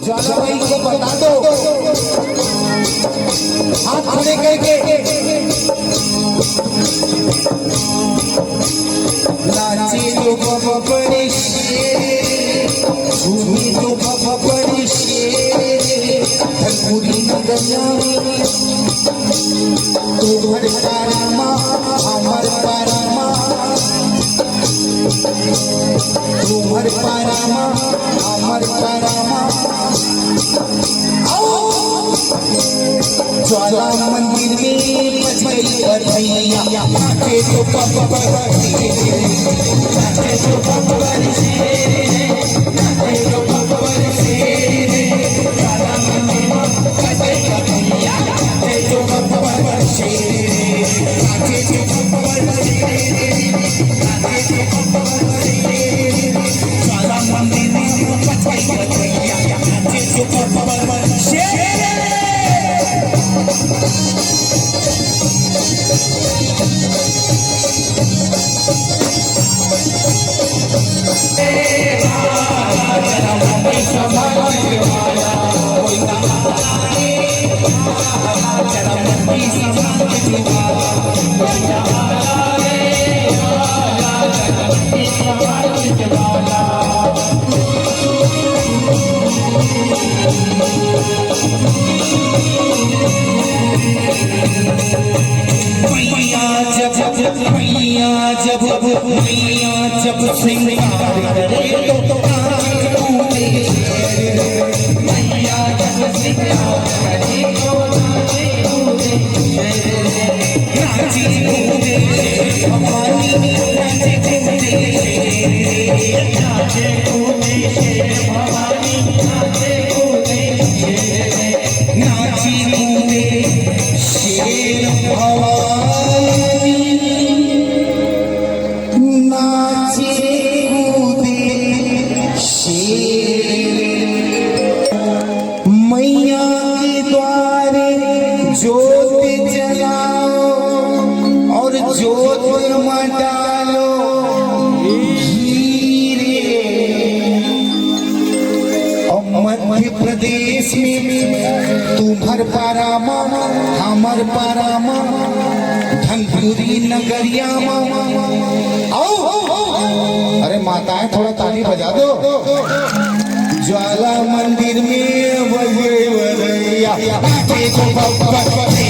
ज्वाला भाई को बता दो, हाथ खड़े करके नाचे तो बाबा बड़े झूमी तो बाबा बड़े धनपुरी नगरिया तुम्हारे पारामा हमार पारामा, तुम्हारे पारामा हमार पारामा। ज्वाला मंदिर में बज गई बधैया, नाचे तो बाबा बड़े, नाचे तो बाबा बड़े, नाचे तो बाबा बड़े। ज्वाला मंदिर में बज गई बधैया, नाचे तो बाबा बड़े, नाचे तो बाबा बड़े, नाचे तो बाबा बड़े। ज्वाला मंदिर में बज गई बधैया, नाचे तो बाबा बड़े। जब श्रृंगार करे तो मैया जब श्रृंगार करे तो नाची कूदे भवानी, नाचे कूदे भवानी, नाचे कूदे नाची कूदे शेर भवानी, नाचे कूदे शेर। मैया के द्वारे ज्योत जलाओ और ज्योत में डालो हीरे। और मध्य प्रदेश में तुम्हार पारामा हमार पारामा धनपुरी नगरिया में। अरे माताएं थोड़ा ताली बजा दो। ज्वाला मंदिर में बजे बजैया, नाचे तो बाबा बड़े,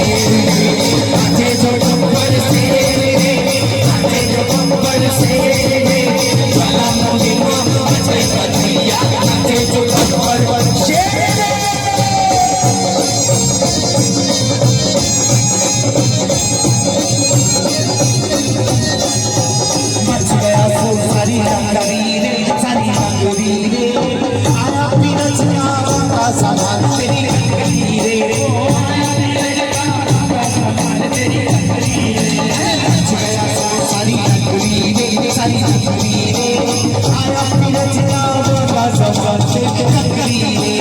नाचे तो गब्बर से, नाचे तो गब्बर से। ज्वाला मंदिर में बजे बजैया, नाचे तो गब्बर से। मच गया तो सारी रंगरी रे, सारी रंगरी रे, आया बिना चुनाव का सामान तेरी रंगरी रे, मच गया तो सारी रंगरी रे, सारी रंगरी रे, आया बिना चुनाव का सामान तेरी रंगरी रे,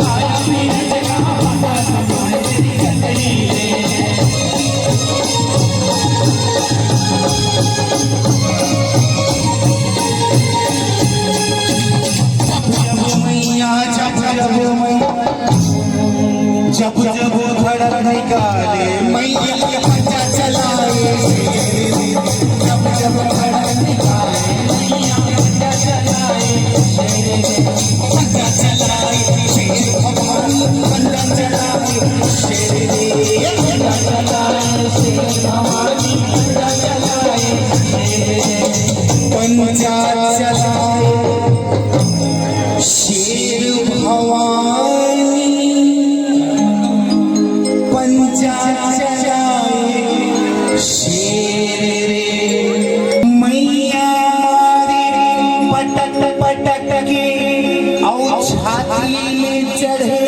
आया बिना चुनाव का सामान तेरी रंगरी रे। जब जब धड़क निकाले मैया पंजा चलाए, जब जब धड़क निकाले मैया पंजा चलाए, पंजा चलाए शेर भवानी, पंजा चलाए शेर, पंजा चलाए शेर भवानी, पंजा चलाए पंजा चलाए शेर भवानी, पंजा चलाए शेर। मैया मारे पटक पटक के और छाती में चढ़े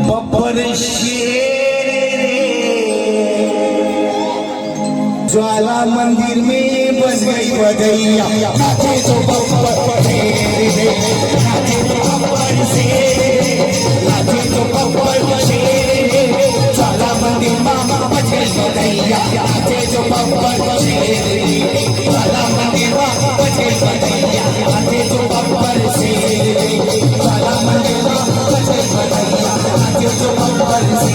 बब्बर शेर। ज्वाला मंदिर में बज गई बधैया, नाचे तो बब्बर बड़े, नाचे तो बब्बर से, नाचे तो बब्बर से। ज्वाला मंदिर में बज गई बधैया, नाचे तो बब्बर से, ज्वाला मंदिर में बज गई बधैया, नाचे तो बब्बर से, ज्वाला मंदिर में जो बब्बर से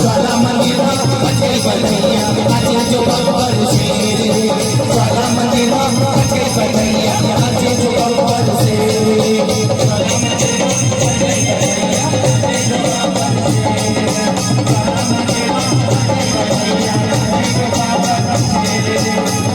ज्वाला मंदिर में बच गई बधैया